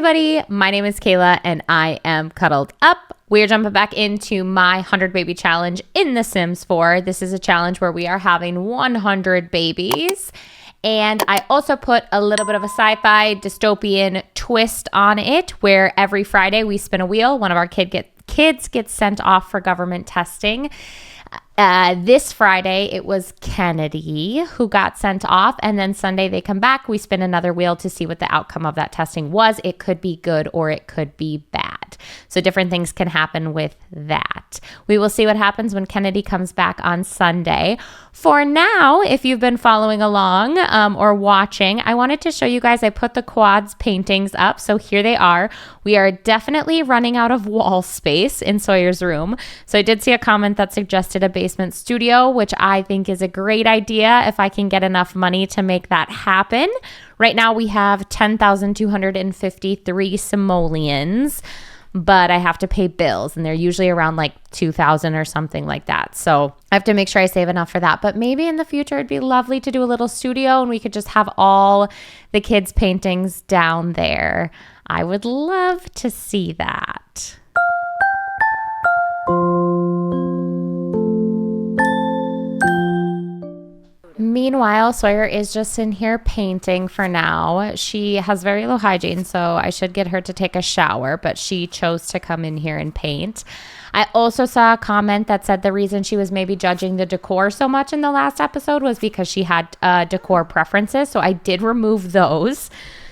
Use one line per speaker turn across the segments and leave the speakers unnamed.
everybody, my name is Kayla and I am cuddled up. We're jumping back into my 100 baby challenge in The Sims 4. This is a challenge where we are having 100 babies. And I also put a little bit of a sci-fi dystopian twist on it, where every Friday we spin a wheel. One of our kids gets sent off for government testing. This Friday, it was Kennedy who got sent off. And then Sunday they come back. We spin another wheel to see what the outcome of that testing was. It could be good or it could be bad. So different things can happen with that. We will see what happens when Kennedy comes back on Sunday. For now, if you've been following along or watching, I wanted to show you guys, I put the quads paintings up. So here they are. We are definitely running out of wall space in Sawyer's room. So I did see a comment that suggested a basement studio, which I think is a great idea if I can get enough money to make that happen. Right now we have 10,253 simoleons, but I have to pay bills and they're usually around like 2,000 or something like that. So I have to make sure I save enough for that. But maybe in the future it'd be lovely to do a little studio and we could just have all the kids' paintings down there. I would love to see that. Meanwhile, Sawyer is just in here painting for now. She has very low hygiene, so I should get her to take a shower, but she chose to come in here and paint. I also saw a comment that said the reason she was maybe judging the decor so much in the last episode was because she had decor preferences, so I did remove those.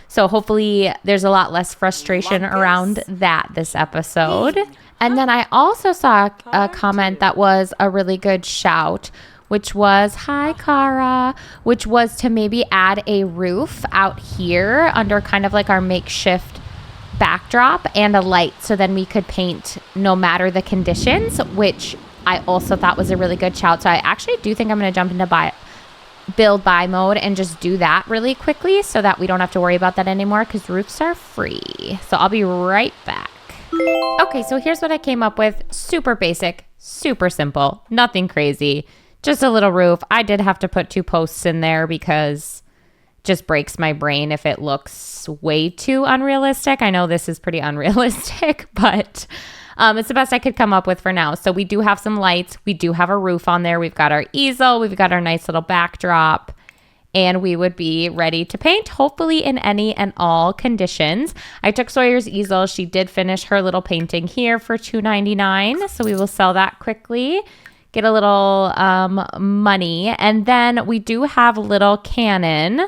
So hopefully there's a lot less frustration around that this episode. And then I also saw a comment that was a really good shout, which was, hi, Cara, which was to maybe add a roof out here under kind of like our makeshift backdrop and a light. So then we could paint no matter the conditions, which I also thought was a really good shout. So I actually do think I'm going to jump into build buy mode and just do that really quickly so that we don't have to worry about that anymore because roofs are free. So I'll be right back. Okay, so here's what I came up with. Super basic, super simple, nothing crazy. Just a little roof. I did have to put 2 posts in there because it just breaks my brain if it looks way too unrealistic. I know this is pretty unrealistic, but it's the best I could come up with for now. So we do have some lights. We do have a roof on there. We've got our easel. We've got our nice little backdrop. And we would be ready to paint, hopefully in any and all conditions. I took Sawyer's easel. She did finish her little painting here for $2.99. So we will sell that quickly. Get a little money. And then we do have little Cannon.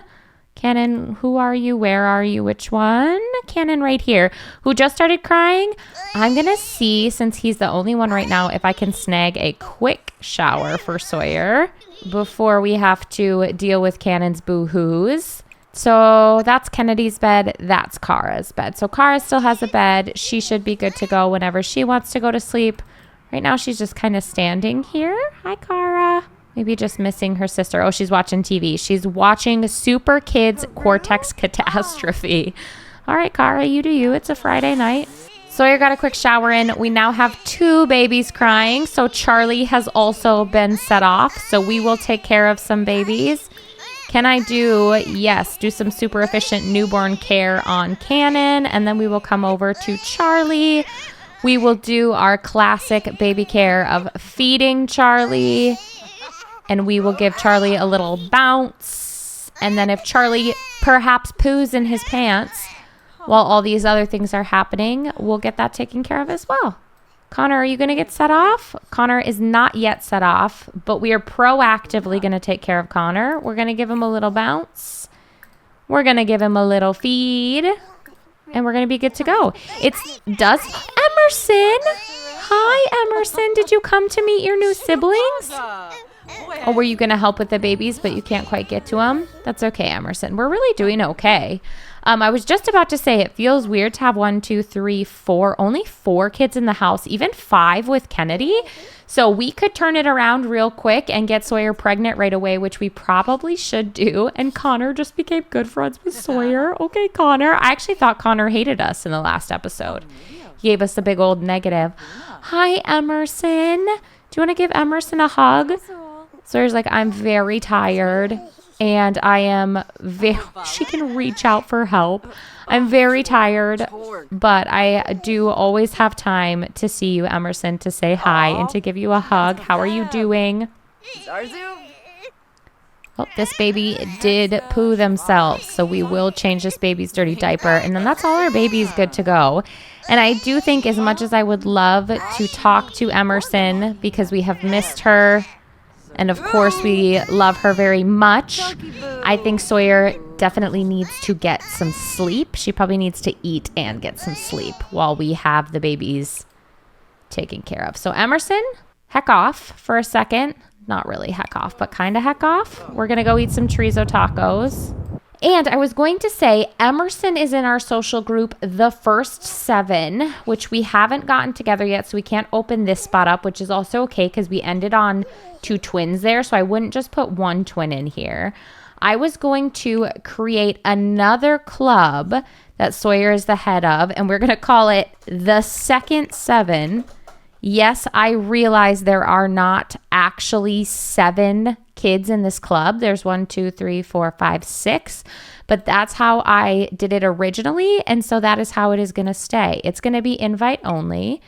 Cannon, who are you? Where are you? Which one? Cannon right here, who just started crying. I'm going to see, since he's the only one right now, if I can snag a quick shower for Sawyer before we have to deal with Cannon's boo-hoos. So that's Kennedy's bed. That's Cara's bed. So Cara still has a bed. She should be good to go whenever she wants to go to sleep. Right now, she's just kind of standing here. Hi, Cara. Maybe just missing her sister. Oh, she's watching TV. She's watching Super Kids Cortex Catastrophe. All right, Cara, you do you. It's a Friday night. Sawyer got a quick shower in. We now have 2 babies crying. So Charlie has also been set off. So we will take care of some babies. Can I do, yes, do some super efficient newborn care on Cannon. And then we will come over to Charlie. We will do our classic baby care of feeding Charlie. And we will give Charlie a little bounce. And then if Charlie perhaps poos in his pants while all these other things are happening, we'll get that taken care of as well. Connor, are you going to get set off? Connor is not yet set off, but we are proactively going to take care of Connor. We're going to give him a little bounce. We're going to give him a little feed. And we're going to be good to go. Emerson. Hi, Emerson. Did you come to meet your new siblings? Or were you going to help with the babies, but you can't quite get to them? That's okay, Emerson. We're really doing okay. I was just about to say it feels weird to have 1, 2, 3, 4, only 4 kids in the house, even 5 with Kennedy. So we could turn it around real quick and get Sawyer pregnant right away, which we probably should do. And Connor just became good friends with Sawyer. Okay, Connor. I actually thought Connor hated us in the last episode. He gave us a big old negative. Hi, Emerson. Do you want to give Emerson a hug? Sawyer's like, I'm very tired. and I am she can reach out for help. I'm very tired, but I do always have time to see you, Emerson, to say hi and to give you a hug. How are you doing? Oh, this baby did poo themselves, so we will change this baby's dirty diaper, and then that's all our baby's good to go. And I do think, as much as I would love to talk to Emerson because we have missed her, and of course we love her very much, I think Sawyer definitely needs to get some sleep. She probably needs to eat and get some sleep while we have the babies taken care of. So Emerson, heck off for a second. Not really heck off, but kind of heck off. We're going to go eat some chorizo tacos. And I was going to say, Emerson is in our social group, The First 7, which we haven't gotten together yet, so we can't open this spot up, which is also okay because we ended on 2 twins there, so I wouldn't just put 1 twin in here. I was going to create another club that Sawyer is the head of, and we're going to call it The Second 7. Yes, I realize there are not actually 7 kids in this club. There's 1, 2, 3, 4, 5, 6. But that's how I did it originally. And so that is how it is going to stay. It's going to be invite only.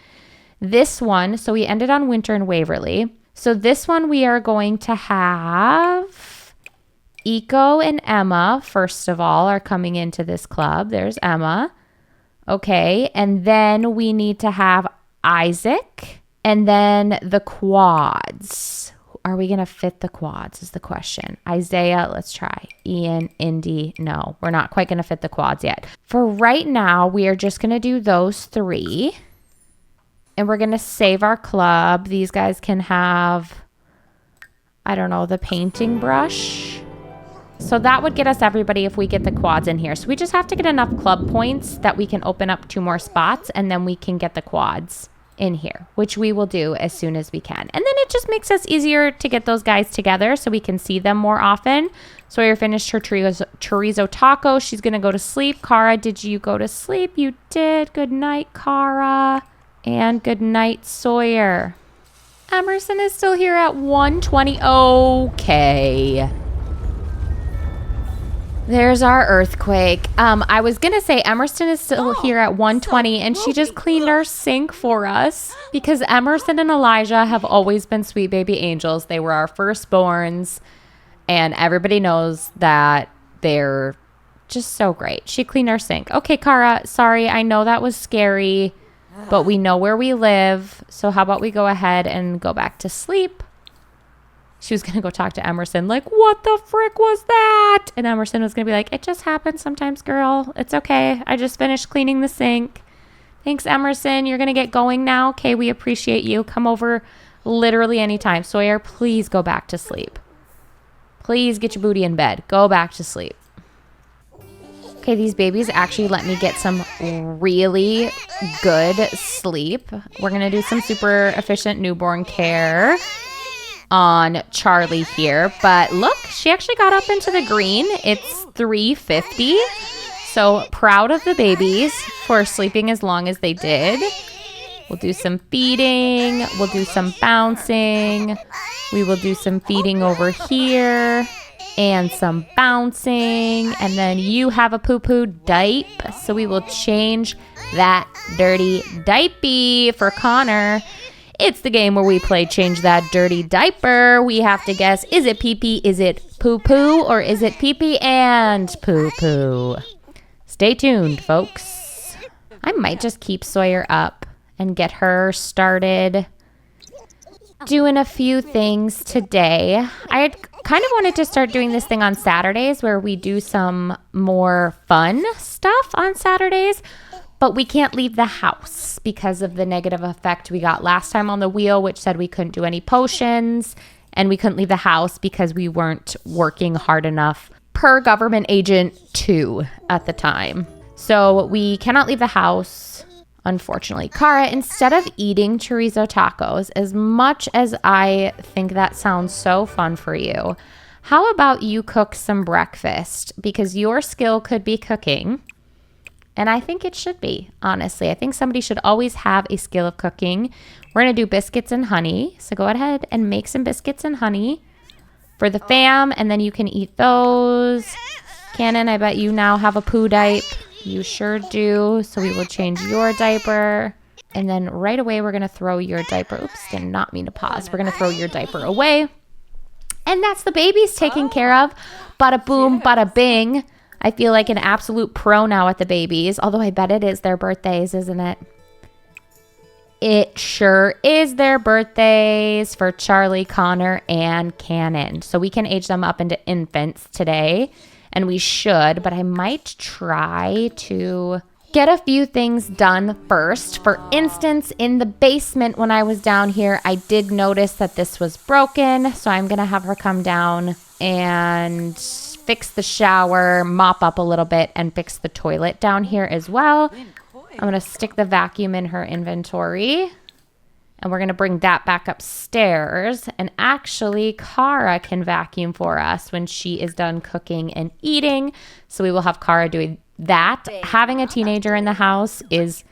This one, so we ended on Winter and Waverly. So this one we are going to have Eco and Emma, first of all, are coming into this club. There's Emma. Okay. And then we need to have Isaac, and then the quads. Are we going to fit the quads is the question. Isaiah, let's try. Ian, Indy, no. We're not quite going to fit the quads yet. For right now, we are just going to do those 3. And we're going to save our club. These guys can have, I don't know, the painting brush. So that would get us everybody if we get the quads in here. So we just have to get enough club points that we can open up 2 more spots, and then we can get the quads in here, which we will do as soon as we can. And then it just makes us easier to get those guys together so we can see them more often. Sawyer finished her chorizo taco. She's going to go to sleep. Cara, did you go to sleep? You did. Good night, Cara. And good night, Sawyer. Emerson is still here at 1:20. Okay. There's our earthquake. I was going to say Emerson is still here at 1:20, and she just cleaned our sink for us because Emerson and Elijah have always been sweet baby angels. They were our firstborns, and everybody knows that they're just so great. She cleaned our sink. Okay, Cara, sorry. I know that was scary, but we know where we live. So how about we go ahead and go back to sleep? She was going to go talk to Emerson, like, what the frick was that? And Emerson was going to be like, it just happens sometimes, girl. It's okay. I just finished cleaning the sink. Thanks, Emerson. You're going to get going now. Okay, we appreciate you. Come over literally anytime. Sawyer, please go back to sleep. Please get your booty in bed. Go back to sleep. Okay, these babies actually let me get some really good sleep. We're going to do some super efficient newborn care on Charlie here, but look, she actually got up into the green. It's 3:50. So proud of the babies for sleeping as long as they did. We'll do some feeding. We'll do some bouncing. We will do some feeding over here and some bouncing. And then you have a poo-poo diaper. So we will change that dirty diaper for Connor. It's the game where we play Change That Dirty Diaper. We have to guess, is it pee-pee, is it poo-poo, or is it pee-pee and poo-poo? Stay tuned, folks. I might just keep Sawyer up and get her started doing a few things today. I had kind of wanted to start doing this thing on Saturdays where we do some more fun stuff on Saturdays. But we can't leave the house because of the negative effect we got last time on the wheel, which said we couldn't do any potions, and we couldn't leave the house because we weren't working hard enough per government agent 2 at the time. So we cannot leave the house, unfortunately. Cara, instead of eating chorizo tacos, as much as I think that sounds so fun for you, how about you cook some breakfast? Because your skill could be cooking. And I think it should be, honestly. I think somebody should always have a skill of cooking. We're going to do biscuits and honey. So go ahead and make some biscuits and honey. for the fam, and then you can eat those. Cannon, I bet you now have a poo diaper. You sure do. So we will change your diaper. And then right away, we're going to throw your diaper. Oops, did not mean to pause. We're going to throw your diaper away. And that's the babies taken care of. Bada boom, bada bing. I feel like an absolute pro now at the babies. Although I bet it is their birthdays, isn't it? It sure is their birthdays for Charlie, Connor, and Cannon. So we can age them up into infants today. And we should, but I might try to get a few things done first. For instance, in the basement when I was down here, I did notice that this was broken. So I'm going to have her come down and fix the shower, mop up a little bit, and fix the toilet down here as well. I'm going to stick the vacuum in her inventory. And we're going to bring that back upstairs. And actually, Kara can vacuum for us when she is done cooking and eating. So we will have Kara doing that. Having a teenager in the house is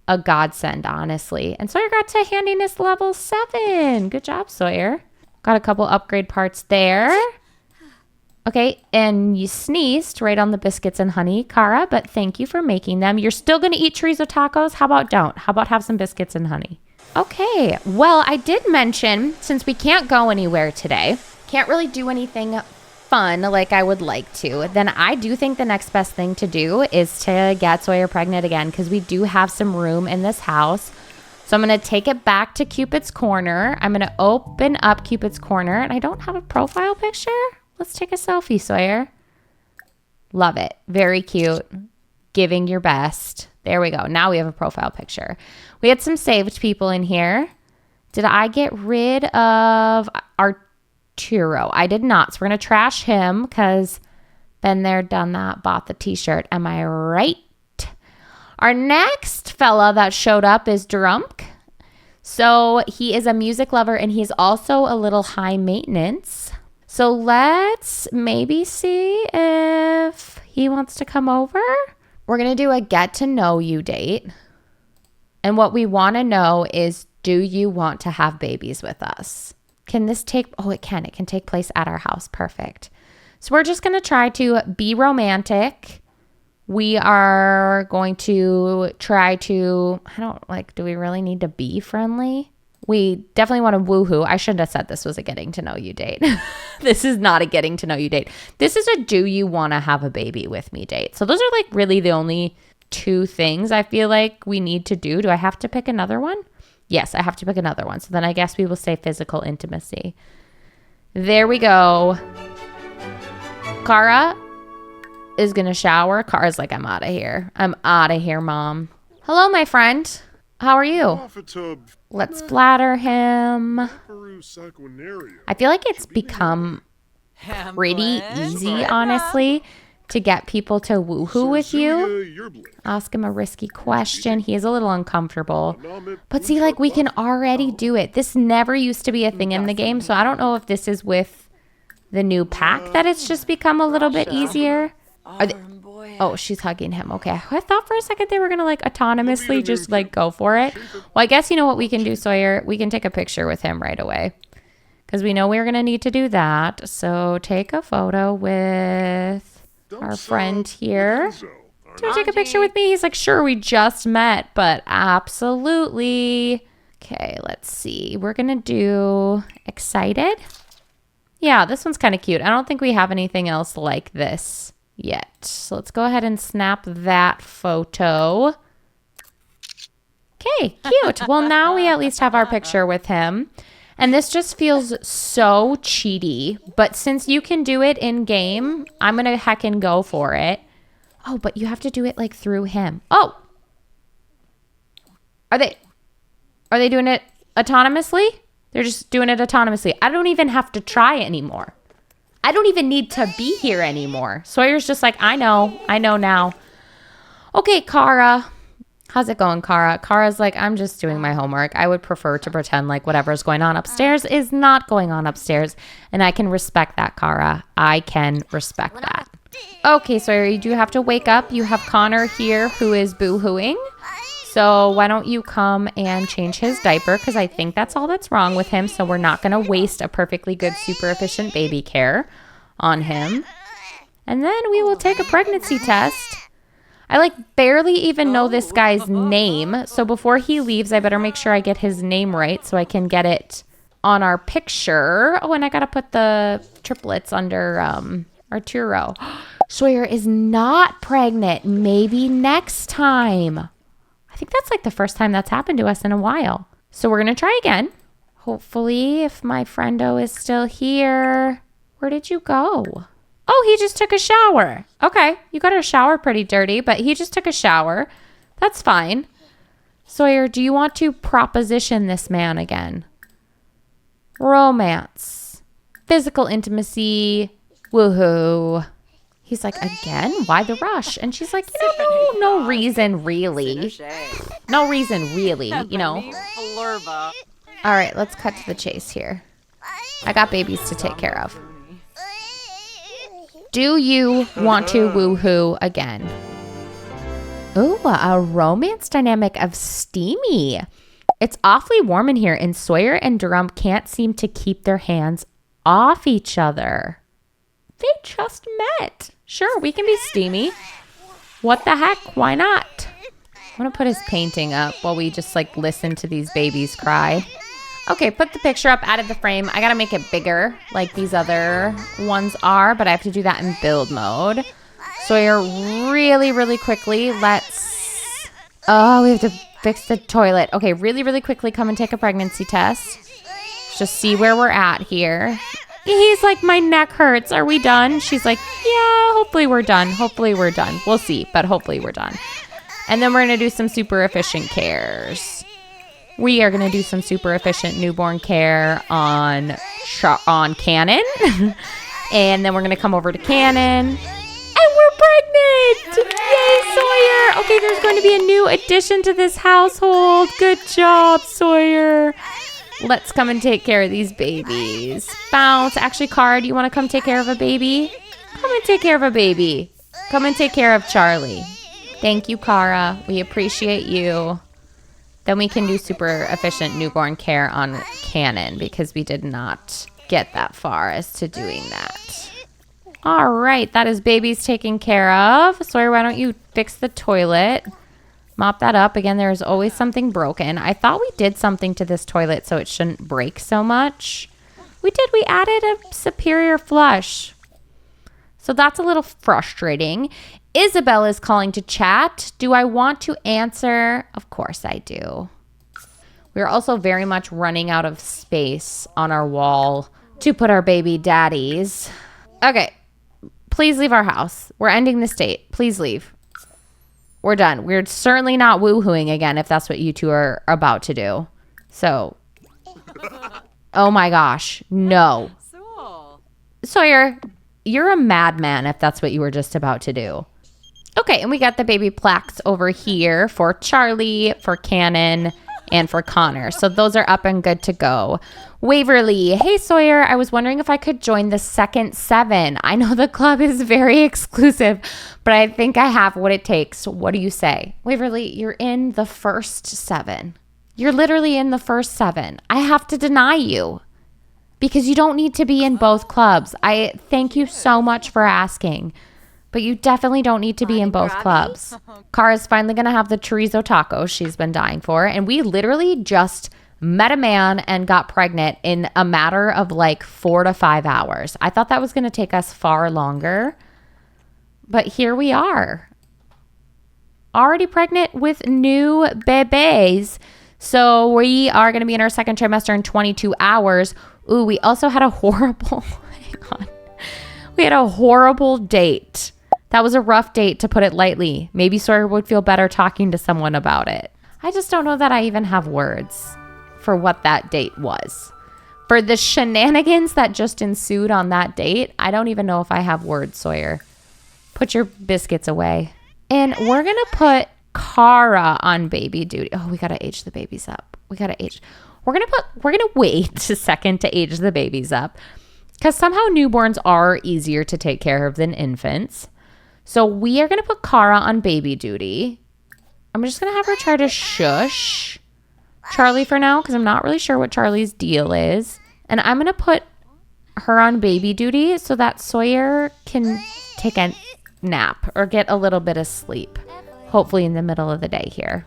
a godsend, honestly. And Sawyer got to handiness level 7. Good job, Sawyer. Got a couple upgrade parts there. Okay, and you sneezed right on the biscuits and honey, Kara, but thank you for making them. You're still going to eat chorizo tacos? How about don't? How about have some biscuits and honey? Okay, well, I did mention, since we can't go anywhere today, can't really do anything fun like I would like to, then I do think the next best thing to do is to get Sawyer pregnant again, because we do have some room in this house. So I'm going to take it back to Cupid's Corner. I'm going to open up Cupid's Corner, and I don't have a profile picture. Let's take a selfie, Sawyer. Love it. Very cute. Giving your best. There we go. Now we have a profile picture. We had some saved people in here. Did I get rid of Arturo? I did not. So we're going to trash him because been there, done that, bought the t-shirt. Am I right? Our next fella that showed up is Drunk. So he is a music lover and he's also a little high maintenance. So let's maybe see if he wants to come over. We're going to do a get to know you date. And what we want to know is, do you want to have babies with us? Can this take, oh, it can. It can take place at our house. Perfect. So we're just going to try to be romantic. We are going to try to, do we really need to be friendly? We definitely want to woohoo. I shouldn't have said this was a getting to know you date. This is not a getting to know you date. This is a do you want to have a baby with me date. So those are like really the only 2 things I feel like we need to do. Do I have to pick another one? Yes, I have to pick another one. So then I guess we will say physical intimacy. There we go. Kara is going to shower. Kara's like, I'm out of here. I'm out of here, Mom. Hello, my friend. How are you? Let's flatter him. I feel like it's become pretty easy, honestly, to get people to woohoo with you. Ask him a risky question. He is a little uncomfortable. But see, like, we can already do it. This never used to be a thing in the game, so I don't know if this is with the new pack that it's just become a little bit easier. Oh, she's hugging him. Okay. I thought for a second they were going to like autonomously just like go for it. Well, I guess you know what we can do, Sawyer? We can take a picture with him right away because we know we're going to need to do that. So take a photo with our friend here. Do you take a picture with me? He's like, sure, we just met, but absolutely. Okay, let's see. We're going to do excited. Yeah, this one's kind of cute. I don't think we have anything else like this yet. So let's go ahead and snap that photo. Okay, cute. Well, now we at least have our picture with him. And this just feels so cheaty. But since you can do it in game, I'm going to heckin' go for it. Oh, but you have to do it like through him. Oh! Are they doing it autonomously? They're just doing it autonomously. I don't even have to try anymore. I don't even need to be here anymore. Sawyer's just like, I know now. Okay, Kara. How's it going, Kara? Kara's like, I'm just doing my homework. I would prefer to pretend like whatever's going on upstairs is not going on upstairs. And I can respect that, Kara. I can respect that. Okay, Sawyer, you do have to wake up. You have Connor here who is boo-hooing. So So why don't you come and change his diaper? Because I think that's all that's wrong with him. So we're not going to waste a perfectly good, super efficient baby care on him. And then we will take a pregnancy test. I barely even know this guy's name. So before he leaves, I better make sure I get his name right so I can get it on our picture. Oh, and I got to put the triplets under Arturo. Sawyer is not pregnant. Maybe next time. I think that's the first time that's happened to us in a while. So we're going to try again. Hopefully, if my friendo is still here. Where did you go? Oh, he just took a shower. Okay, you got a shower pretty dirty, but he just took a shower. That's fine. Sawyer, do you want to proposition this man again? Romance. Physical intimacy. Woohoo. He's like, again? Why the rush? And she's like, no reason really. No reason really, All right, let's cut to the chase here. I got babies to take care of. Do you want to woohoo again? Ooh, a romance dynamic of steamy. It's awfully warm in here, and Sawyer and Durham can't seem to keep their hands off each other. They just met. Sure, we can be steamy. What the heck? Why not? I'm going to put his painting up while we just listen to these babies cry. Okay, put the picture up, added the frame. I got to make it bigger like these other ones are, but I have to do that in build mode. Sawyer, really, really quickly, we have to fix the toilet. Okay, really, really quickly come and take a pregnancy test. Let's just see where we're at here. He's like, my neck hurts. Are we done? She's like, yeah, hopefully we're done. Hopefully we're done. We'll see, but hopefully we're done. And then we're going to do some super efficient cares. We are going to do some super efficient newborn care on Cannon. And then we're going to come over to Cannon. And we're pregnant! Yay, Sawyer! Okay, there's going to be a new addition to this household. Good job, Sawyer. Let's come and take care of these babies. Bounce. Actually, Cara, do you want to come take care of a baby? Come and take care of a baby. Come and take care of Charlie. Thank you, Cara. We appreciate you. Then we can do super efficient newborn care on Cannon because we did not get that far as to doing that. All right, that is babies taken care of. Sawyer, why don't you fix the toilet? Mop that up. Again, there's always something broken. I thought we did something to this toilet so it shouldn't break so much. We did. We added a superior flush. So that's a little frustrating. Isabel is calling to chat. Do I want to answer? Of course I do. We're also very much running out of space on our wall to put our baby daddies. Okay. Please leave our house. We're ending this date. Please leave. We're done. We're certainly not woohooing again if that's what you two are about to do. So, oh my gosh. No. Sawyer, you're a madman if that's what you were just about to do. Okay, and we got the baby plaques over here for Charlie, for Cannon, and for Connor. So those are up and good to go. Waverly, hey Sawyer, I was wondering if I could join the second 7. I know the club is very exclusive, but I think I have what it takes. What do you say? Waverly, you're in the first 7. You're literally in the first 7. I have to deny you because you don't need to be in both clubs. I thank you so much for asking, but you definitely don't need to be in both clubs. Cara's finally going to have the chorizo tacos she's been dying for, and we literally just met a man and got pregnant in a matter of 4 to 5 hours. I thought that was going to take us far longer, but here we are. Already pregnant with new bebés. So we are going to be in our second trimester in 22 hours. Ooh, we also had a horrible, hang on. We had a horrible date. That was a rough date, to put it lightly. Maybe Sawyer would feel better talking to someone about it. I just don't know that I even have words for what that date was. For the shenanigans that just ensued on that date, I don't even know if I have words, Sawyer. Put your biscuits away. And we're going to put Cara on baby duty. Oh, we got to age the babies up. We're going to wait a second to age the babies up because somehow newborns are easier to take care of than infants. So we are going to put Cara on baby duty. I'm just going to have her try to shush Charlie for now because I'm not really sure what Charlie's deal is. And I'm going to put her on baby duty so that Sawyer can take a nap or get a little bit of sleep, hopefully in the middle of the day here.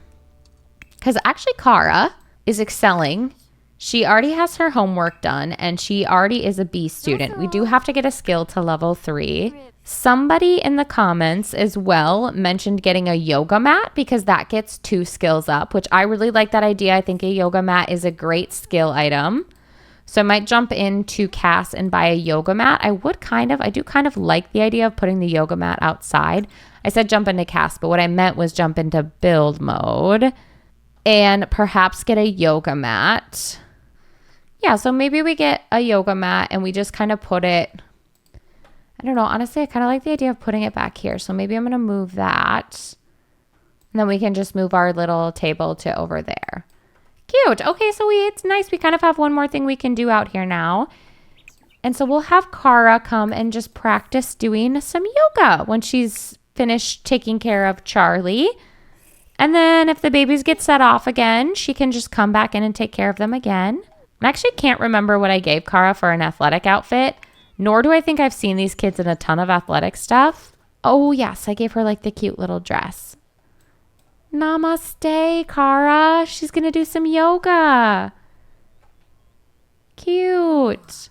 Because actually Kara is excelling. She already has her homework done and she already is a B student. We do have to get a skill to level 3. Somebody in the comments as well mentioned getting a yoga mat because that gets 2 skills up, which I really like that idea. I think a yoga mat is a great skill item. So I might jump into Cass and buy a yoga mat. I do kind of like the idea of putting the yoga mat outside. I said jump into Cass, but what I meant was jump into build mode and perhaps get a yoga mat. Yeah, so maybe we get a yoga mat and we just kind of put it, I don't know, honestly, I kind of like the idea of putting it back here. So maybe I'm going to move that. And then we can just move our little table to over there. Cute. Okay, so it's nice. We kind of have one more thing we can do out here now. And so we'll have Kara come and just practice doing some yoga when she's finished taking care of Charlie. And then if the babies get set off again, she can just come back in and take care of them again. I actually can't remember what I gave Kara for an athletic outfit, nor do I think I've seen these kids in a ton of athletic stuff. Oh, yes, I gave her like the cute little dress. Namaste, Kara. She's going to do some yoga. Cute.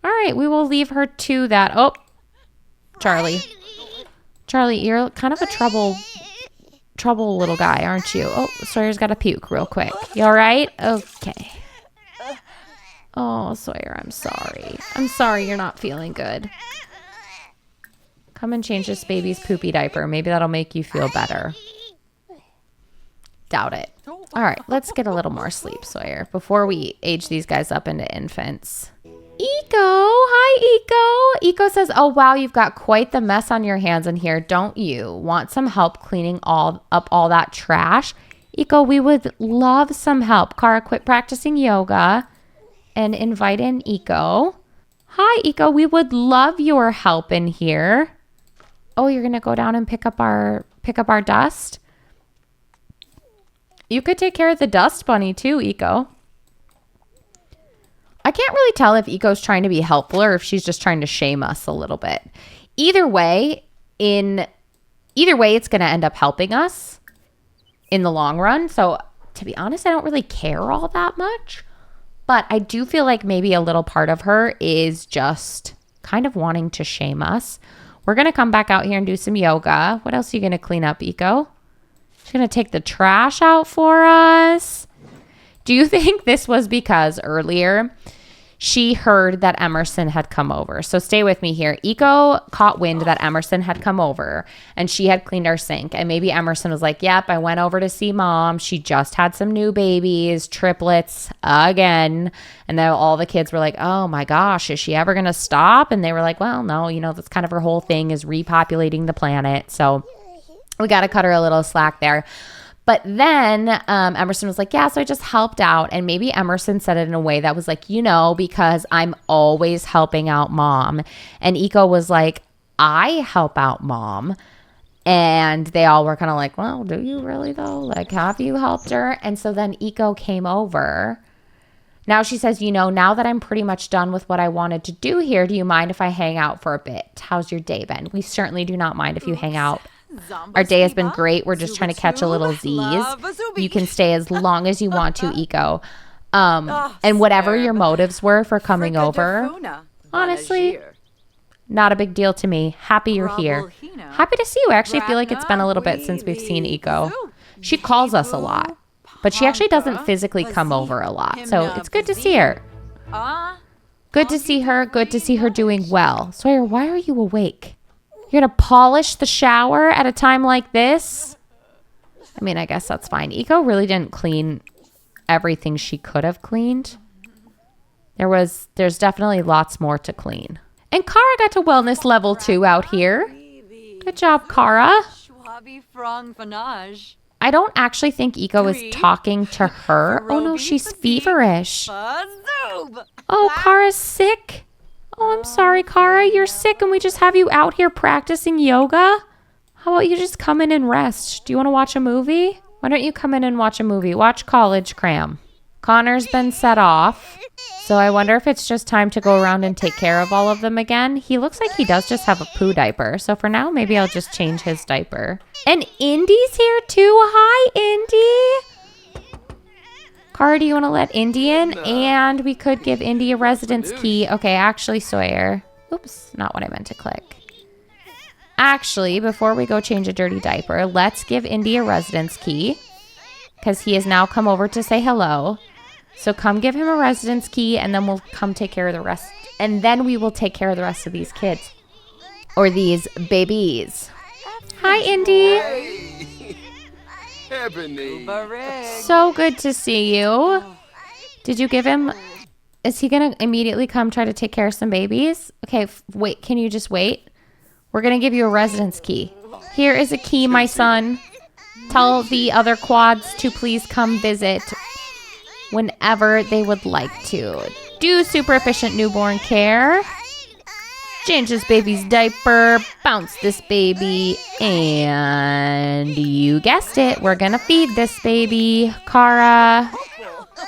All right, we will leave her to that. Oh, Charlie. Charlie, you're kind of a trouble little guy, aren't you? Oh, Sawyer's got to puke real quick. You all right? Okay. Oh, Sawyer, I'm sorry. I'm sorry you're not feeling good. Come and change this baby's poopy diaper. Maybe that'll make you feel better. Doubt it. All right, let's get a little more sleep, Sawyer, before we age these guys up into infants. Eco, hi, Eco. Eco says, oh, wow, you've got quite the mess on your hands in here, don't you? Want some help cleaning up all that trash? Eco, we would love some help. Kara, quit practicing yoga and invite in Eco. Hi, Eco. We would love your help in here. Oh, you're going to go down and pick up our dust? You could take care of the dust bunny too, Eco. I can't really tell if Eco's trying to be helpful or if she's just trying to shame us a little bit. Either way, it's going to end up helping us in the long run. So to be honest, I don't really care all that much. But I do feel like maybe a little part of her is just kind of wanting to shame us. We're going to come back out here and do some yoga. What else are you going to clean up, Eco? She's going to take the trash out for us. Do you think this was because earlier she heard that Emerson had come over? So stay with me here. Eco caught wind that Emerson had come over and she had cleaned our sink. And maybe Emerson was like, yep, I went over to see mom. She just had some new babies, triplets again. And then all the kids were like, oh my gosh, is she ever going to stop? And they were like, well, no, that's kind of her whole thing is repopulating the planet. So we got to cut her a little slack there. But then Emerson was like, yeah, so I just helped out. And maybe Emerson said it in a way that was like, because I'm always helping out mom. And Eco was like, I help out mom. And they all were kind of like, well, do you really though? Like, have you helped her? And so then Eco came over. Now she says, now that I'm pretty much done with what I wanted to do here, do you mind if I hang out for a bit? How's your day been? We certainly do not mind if you hang out. Our day has been great. We're just trying to catch a little Z's. You can stay as long as you want to, Eco. And whatever your motives were for coming over, honestly, not a big deal to me. Happy you're here. Happy to see you. I actually feel like it's been a little bit since we've seen Eco. She calls us a lot, but she actually doesn't physically come over a lot. So it's good to see her. Good to see her. Good to see her doing well. Sawyer, why are you awake? You're going to polish the shower at a time like this? I mean, I guess that's fine. Eco really didn't clean everything she could have cleaned. There's definitely lots more to clean. And Kara got to wellness level 2 out here. Good job, Kara. I don't actually think Eco is talking to her. Oh no, she's feverish. Oh, Kara's sick. Oh, I'm sorry, Kara. You're sick and we just have you out here practicing yoga? How about you just come in and rest? Do you want to watch a movie? Why don't you come in and watch a movie? Watch College Cram. Connor's been set off, so I wonder if it's just time to go around and take care of all of them again. He looks like he does just have a poo diaper, so for now, maybe I'll just change his diaper. And Indy's here too. Hi, Indy. Cara, do you want to let Indy in? And we could give Indy a residence key. Okay, actually, Sawyer. Oops, not what I meant to click. Actually, before we go change a dirty diaper, let's give Indy a residence key because he has now come over to say hello. So come give him a residence key and then we'll come take care of the rest. And then we will take care of the rest of these kids or these babies. Hi, Indy. So good to see you. Did you give him... Is he going to immediately come try to take care of some babies? Okay, wait. Can you just wait? We're going to give you a residence key. Here is a key, my son. Tell the other quads to please come visit whenever they would like to. Do super efficient newborn care. Change this baby's diaper. Bounce this baby. And you guessed it. We're going to feed this baby. Cara,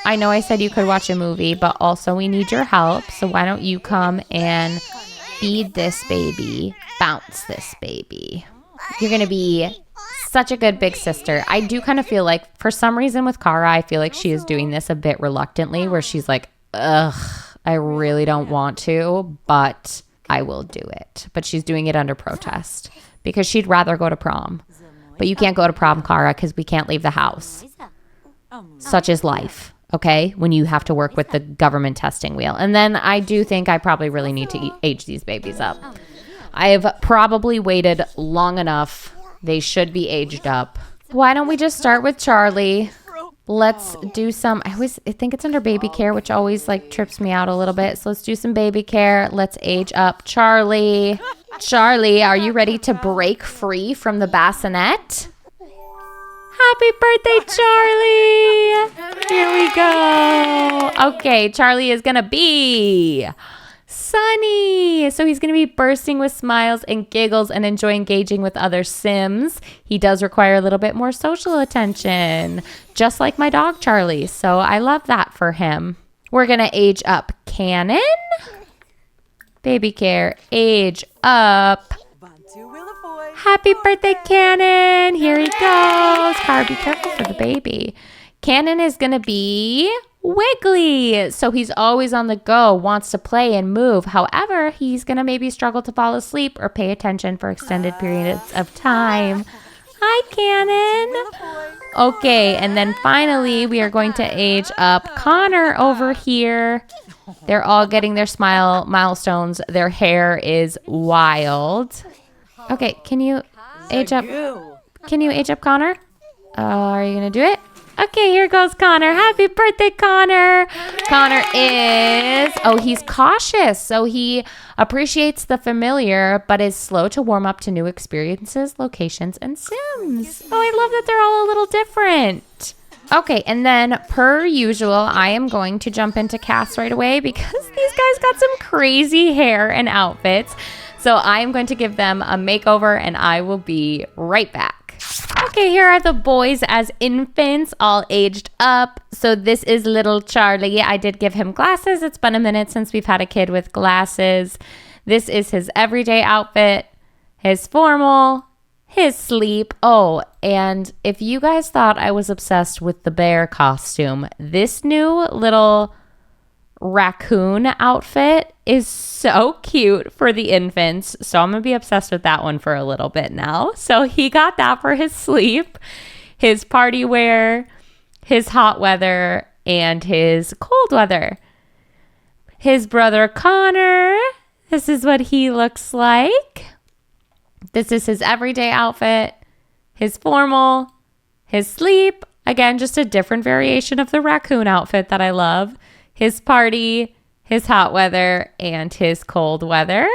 I know I said you could watch a movie, but also we need your help. So why don't you come and feed this baby? Bounce this baby. You're going to be such a good big sister. I do kind of feel like, for some reason with Cara, I feel like she is doing this a bit reluctantly, where she's like, ugh, I really don't want to, but I will do it. But she's doing it under protest because she'd rather go to prom. But you can't go to prom, Cara, because we can't leave the house. Such is life, okay? When you have to work with the government testing wheel. And then I do think I probably really need to age these babies up. I have probably waited long enough. They should be aged up. Why don't we just start with Charlie? Let's do some, I think it's under baby care, which always like trips me out a little bit. So let's do some baby care. Let's age up Charlie. Charlie, are you ready to break free from the bassinet? Happy birthday, Charlie. Here we go. Okay, Charlie is going to be sunny. So he's going to be bursting with smiles and giggles and enjoy engaging with other Sims. He does require a little bit more social attention, just like my dog, Charlie. So I love that for him. We're going to age up Cannon. Baby care, age up. Happy birthday, Cannon. Here he goes. Cara, be careful for the baby. Cannon is going to be Wiggly. So he's always on the go, wants to play and move. However, he's going to maybe struggle to fall asleep or pay attention for extended periods of time. Hi, Cannon. Okay, and then finally, we are going to age up Connor over here. They're all getting their smile milestones. Their hair is wild. Okay, can you age up? Can you age up Connor? Are you going to do it? Okay, here goes Connor. Happy birthday, Connor. Connor is, he's cautious. So he appreciates the familiar, but is slow to warm up to new experiences, locations, and Sims. Oh, I love that they're all a little different. Okay, and then per usual, I am going to jump into Cass right away because these guys got some crazy hair and outfits. So I am going to give them a makeover and I will be right back. Okay, here are the boys as infants, all aged up. So this is little Charlie. I did give him glasses. It's been a minute since we've had a kid with glasses. This is his everyday outfit, his formal, his sleep. Oh, and if you guys thought I was obsessed with the bear costume, this new little raccoon outfit is so cute for the infants. So I'm going to be obsessed with that one for a little bit now. So he got that for his sleep, his party wear, his hot weather, and his cold weather. His brother Connor, this is what he looks like. This is his everyday outfit, his formal, his sleep. Again, just a different variation of the raccoon outfit that I love. His party, his hot weather, and his cold weather.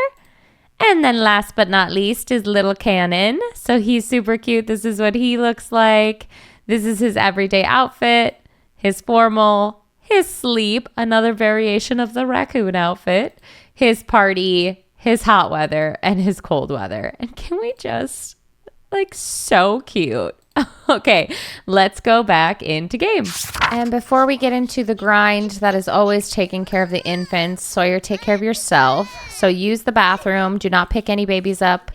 And then last but not least is little Cannon. So he's super cute. This is what he looks like. This is his everyday outfit, his formal, his sleep, another variation of the raccoon outfit, his party, his hot weather, and his cold weather. And can we just Like so cute. Okay, let's go back into game. And before we get into the grind that is always taking care of the infants, Sawyer, take care of yourself. So use the bathroom. Do not pick any babies up.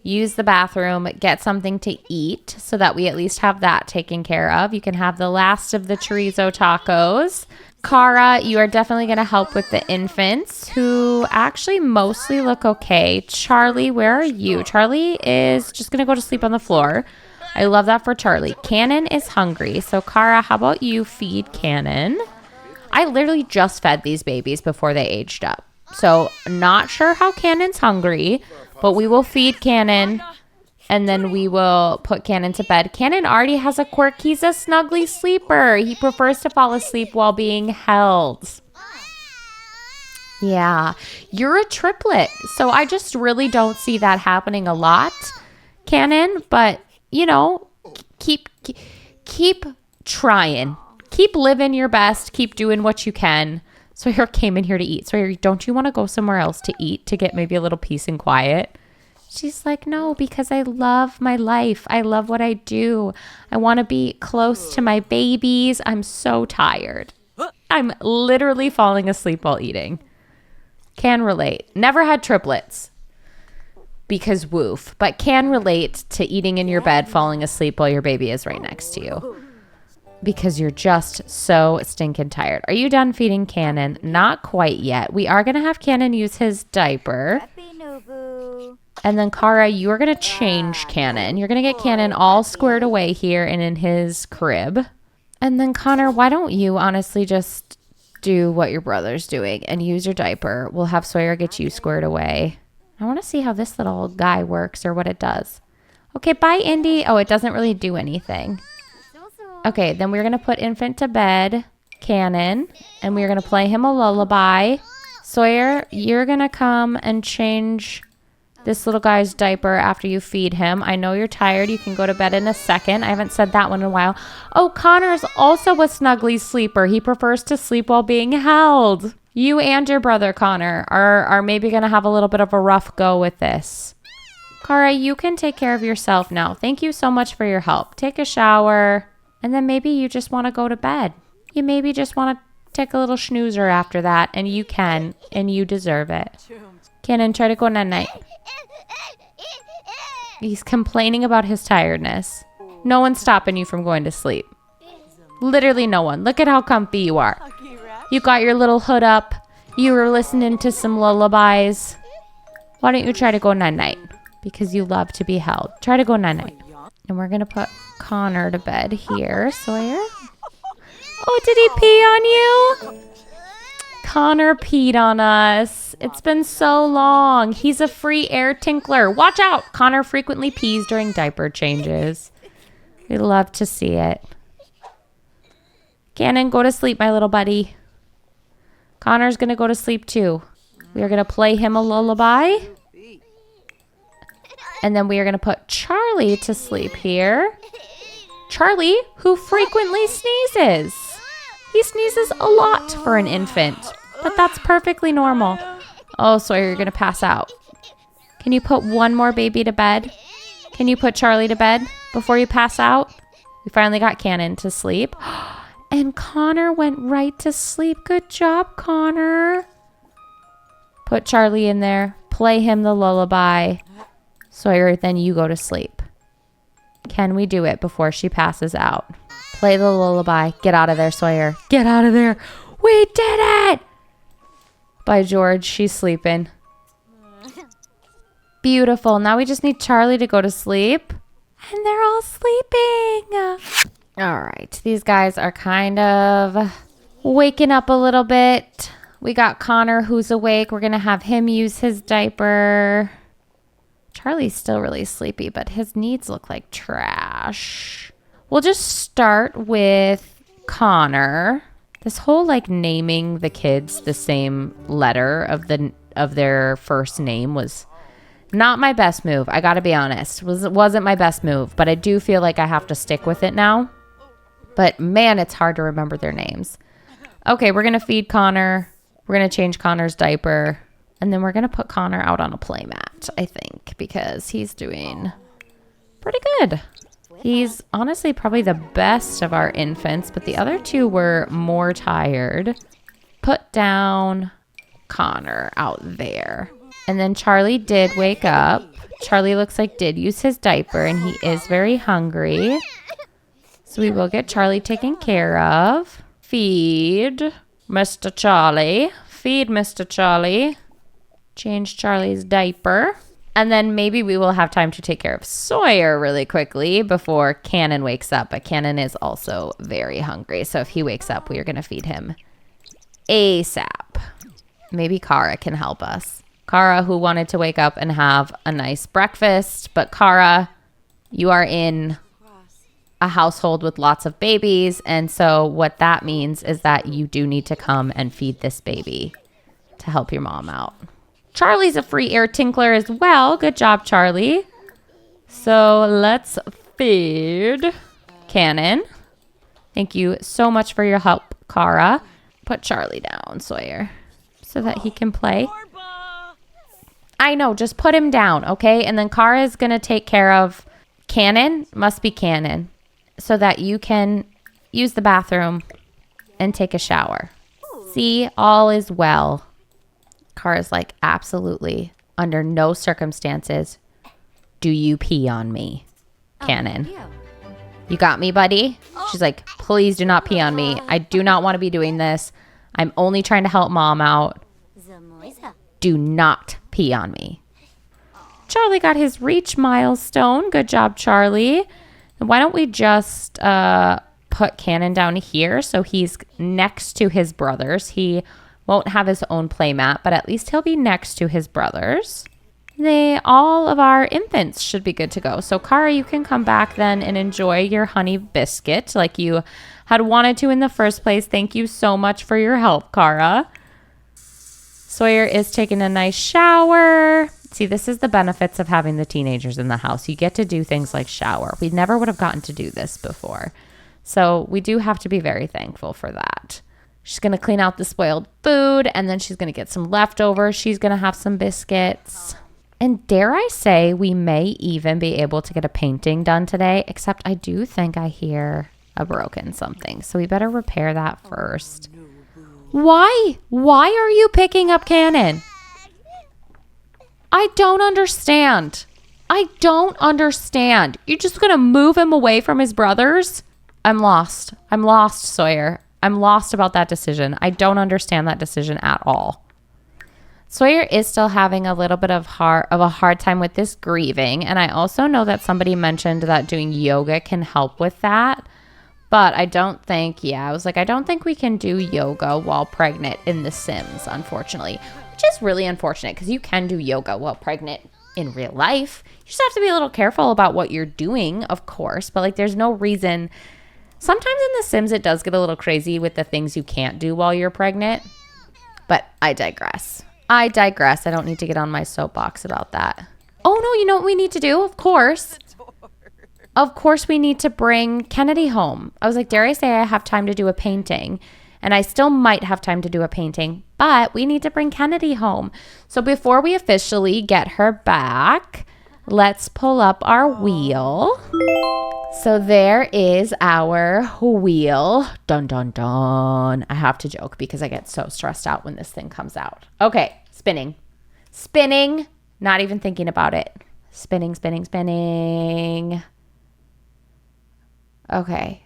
Use the bathroom. Get something to eat so that we at least have that taken care of. You can have the last of the chorizo tacos. Cara, you are definitely going to help with the infants who actually mostly look okay. Charlie, where are you? Charlie is just going to go to sleep on the floor. I love that for Charlie. Cannon is hungry. So Cara, how about you feed Cannon? I literally just fed these babies before they aged up. So not sure how Cannon's hungry, but we will feed Cannon and then we will put Cannon to bed. Cannon already has a quirk. He's a snuggly sleeper. He prefers to fall asleep while being held. Yeah, you're a triplet. So I just really don't see that happening a lot, Cannon, but you know, keep trying. Keep living your best. Keep doing what you can. Sawyer came in here to eat. Sawyer, don't you want to go somewhere else to eat to get maybe a little peace and quiet? She's like, no, because I love my life. I love what I do. I want to be close to my babies. I'm so tired. I'm literally falling asleep while eating. Can relate. Never had triplets. Because woof, but can relate to eating in your bed, falling asleep while your baby is right next to you. Because you're just so stinking tired. Are you done feeding Cannon? Not quite yet. We are going to have Cannon use his diaper. And then Cara, you're going to change Cannon. You're going to get Cannon all squared away here and in his crib. And then Connor, why don't you honestly just do what your brother's doing and use your diaper? We'll have Sawyer get you squared away. I want to see how this little guy works or what it does. Okay, bye, Indy. Oh, it doesn't really do anything. Okay, then we're going to put infant to bed, Cannon, and we're going to play him a lullaby. Sawyer, you're going to come and change this little guy's diaper after you feed him. I know you're tired. You can go to bed in a second. I haven't said that one in a while. Oh, Connor's also a snuggly sleeper. He prefers to sleep while being held. You and your brother, Connor, are maybe going to have a little bit of a rough go with this. Cara, you can take care of yourself now. Thank you so much for your help. Take a shower, and then maybe you just want to go to bed. You maybe just want to take a little snoozer after that, and you can, and you deserve it. Cannon, try to go night-night. He's complaining about his tiredness. No one's stopping you from going to sleep. Literally no one. Look at how comfy you are. You got your little hood up. You were listening to some lullabies. Why don't you try to go night-night? Because you love to be held. Try to go night-night. And we're going to put Connor to bed here. Sawyer? Oh, did he pee on you? Connor peed on us. It's been so long. He's a free air tinkler. Watch out. Connor frequently pees during diaper changes. We love to see it. Cannon, go to sleep, my little buddy. Connor's going to go to sleep too. We are going to play him a lullaby. And then we are going to put Charlie to sleep here. Charlie, who frequently sneezes. He sneezes a lot for an infant, but that's perfectly normal. Oh, Sawyer, you're going to pass out. Can you put one more baby to bed? Can you put Charlie to bed before you pass out? We finally got Cannon to sleep. And Connor went right to sleep. Good job, Connor. Put Charlie in there. Play him the lullaby. Sawyer, then you go to sleep. Can we do it before she passes out? Play the lullaby. Get out of there, Sawyer. Get out of there. We did it! By George, she's sleeping. Beautiful. Now we just need Charlie to go to sleep. And they're all sleeping. All right. These guys are kind of waking up a little bit. We got Connor who's awake. We're going to have him use his diaper. Charlie's still really sleepy, but his needs look like trash. We'll just start with Connor. This whole like naming the kids the same letter of their first name was not my best move. I got to be honest. Wasn't my best move, but I do feel like I have to stick with it now. But man, it's hard to remember their names. Okay, we're going to feed Connor. We're going to change Connor's diaper. And then we're going to put Connor out on a play mat, I think, because he's doing pretty good. He's honestly probably the best of our infants, but the other two were more tired. Put down Connor out there. And then Charlie did wake up. Charlie looks like did use his diaper, and he is very hungry. So we will get Charlie taken care of. Feed Mr. Charlie. Feed Mr. Charlie. Change Charlie's diaper. And then maybe we will have time to take care of Sawyer really quickly before Cannon wakes up. But Cannon is also very hungry. So if he wakes up, we are going to feed him ASAP. Maybe Kara can help us. Kara, who wanted to wake up and have a nice breakfast. But Kara, you are in a household with lots of babies. And so what that means is that you do need to come and feed this baby to help your mom out. Charlie's a free air tinkler as well. Good job, Charlie. So let's feed Cannon. Thank you so much for your help, Kara. Put Charlie down, Sawyer, so that he can play. I know, just put him down, okay? And then Kara is going to take care of Cannon. Must be Cannon. So that you can use the bathroom and take a shower. See, all is well. Kara's like, absolutely, under no circumstances do you pee on me, Cannon. You got me, buddy? She's like, please do not pee on me. I do not want to be doing this. I'm only trying to help mom out. Do not pee on me. Charlie got his reach milestone. Good job, Charlie. And why don't we just put Cannon down here so he's next to his brothers. He won't have his own play mat, but at least he'll be next to his brothers. All of our infants should be good to go. So Kara, you can come back then and enjoy your honey biscuit like you had wanted to in the first place. Thank you so much for your help, Kara. Sawyer is taking a nice shower. See, this is the benefits of having the teenagers in the house. You get to do things like shower. We never would have gotten to do this before. So we do have to be very thankful for that. She's going to clean out the spoiled food, and then she's going to get some leftovers. She's going to have some biscuits. And dare I say, we may even be able to get a painting done today, except I do think I hear a broken something. So we better repair that first. Why? Why are you picking up Cannon? I don't understand. I don't understand. You're just going to move him away from his brothers? I'm lost. I'm lost, Sawyer. I'm lost about that decision. I don't understand that decision at all. Sawyer is still having a little bit of a hard time with this grieving. And I also know that somebody mentioned that doing yoga can help with that. But I don't think, I was like, I don't think we can do yoga while pregnant in The Sims, unfortunately. Which is really unfortunate because you can do yoga while pregnant in real life. You just have to be a little careful about what you're doing, of course. But like, there's no reason. Sometimes in The Sims, it does get a little crazy with the things you can't do while you're pregnant. But I digress. I don't need to get on my soapbox about that. Oh, no, you know what we need to do? Of course. Of course, we need to bring Kennedy home. I was like, dare I say I have time to do a painting? And I still might have time to do a painting, but we need to bring Kennedy home. So before we officially get her back, let's pull up our wheel. So there is our wheel. Dun, dun, dun. I have to joke because I get so stressed out when this thing comes out. Okay, spinning. Spinning. Not even thinking about it. Spinning, spinning, spinning. Okay.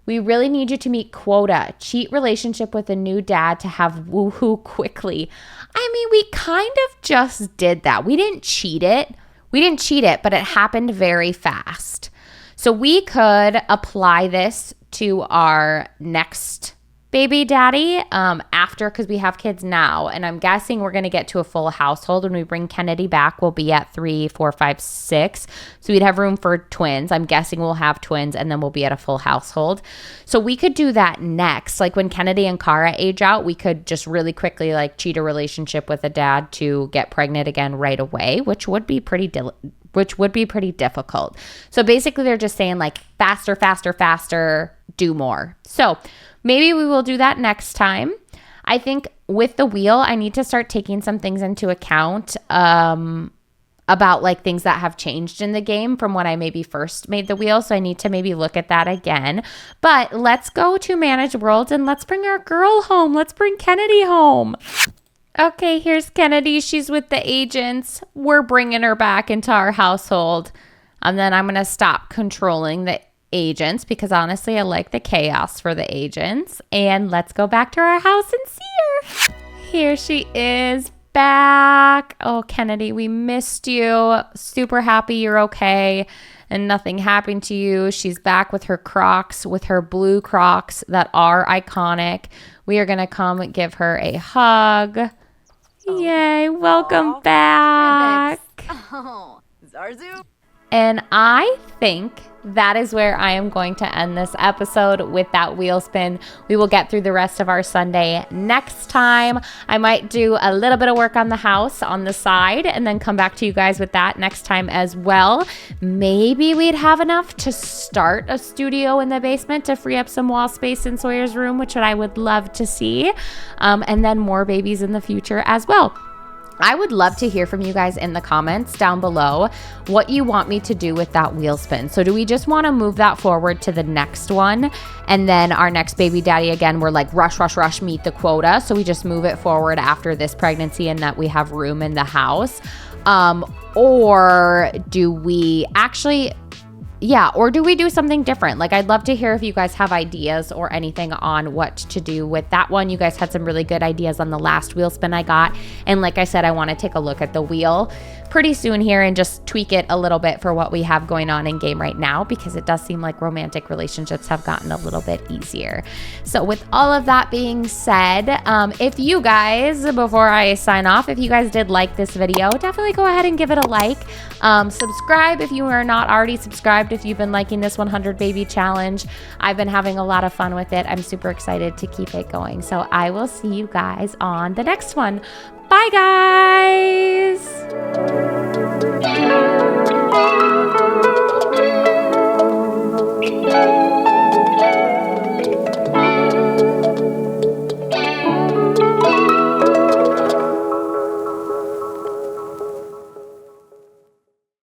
We really need you to meet quota. Cheat relationship with a new dad to have woohoo quickly. I mean, we kind of just did that. We didn't cheat it, but it happened very fast. So we could apply this to our next baby daddy after, because we have kids now. And I'm guessing we're going to get to a full household. When we bring Kennedy back, we'll be at 3, 4, 5, 6. So we'd have room for twins. I'm guessing we'll have twins and then we'll be at a full household. So we could do that next. Like when Kennedy and Kara age out, we could just really quickly like cheat a relationship with a dad to get pregnant again right away, which would be pretty difficult. So basically they're just saying like faster, do more. So maybe we will do that next time. I think with the wheel, I need to start taking some things into account. about like things that have changed in the game from when I maybe first made the wheel. So I need to maybe look at that again. But let's go to Manage World and let's bring our girl home. Let's bring Kennedy home. Okay, here's Kennedy. She's with the agents. We're bringing her back into our household. And then I'm going to stop controlling the agents because honestly, I like the chaos for the agents. And let's go back to our house and see her. Here she is. Back. Oh, Kennedy, we missed you. Super happy you're okay and nothing happened to you. She's back with her Crocs, with her blue Crocs that are iconic. We are going to come give her a hug. Oh. Yay, welcome back.
Oh, Zarzu.
And I think that is where I am going to end this episode with that wheel spin. We will get through the rest of our Sunday next time. I might do a little bit of work on the house on the side and then come back to you guys with that next time as well. Maybe we'd have enough to start a studio in the basement to free up some wall space in Sawyer's room, which I would love to see. And then more babies in the future as well. I would love to hear from you guys in the comments down below what you want me to do with that wheel spin. So do we just want to move that forward to the next one? And then our next baby daddy, again, we're like rush, meet the quota. So we just move it forward after this pregnancy and that we have room in the house. Or do we actually... Yeah, or do we do something different? Like, I'd love to hear if you guys have ideas or anything on what to do with that one. You guys had some really good ideas on the last wheel spin I got. And like I said, I want to take a look at the wheel pretty soon here and just tweak it a little bit for what we have going on in game right now, because it does seem like romantic relationships have gotten a little bit easier. So with all of that being said, if you guys, before I sign off, if you guys did like this video, definitely go ahead and give it a like. Subscribe if you are not already subscribed, if you've been liking this 100 baby challenge. I've been having a lot of fun with it. I'm super excited to keep it going. So I will see you guys on the next one. Bye, guys.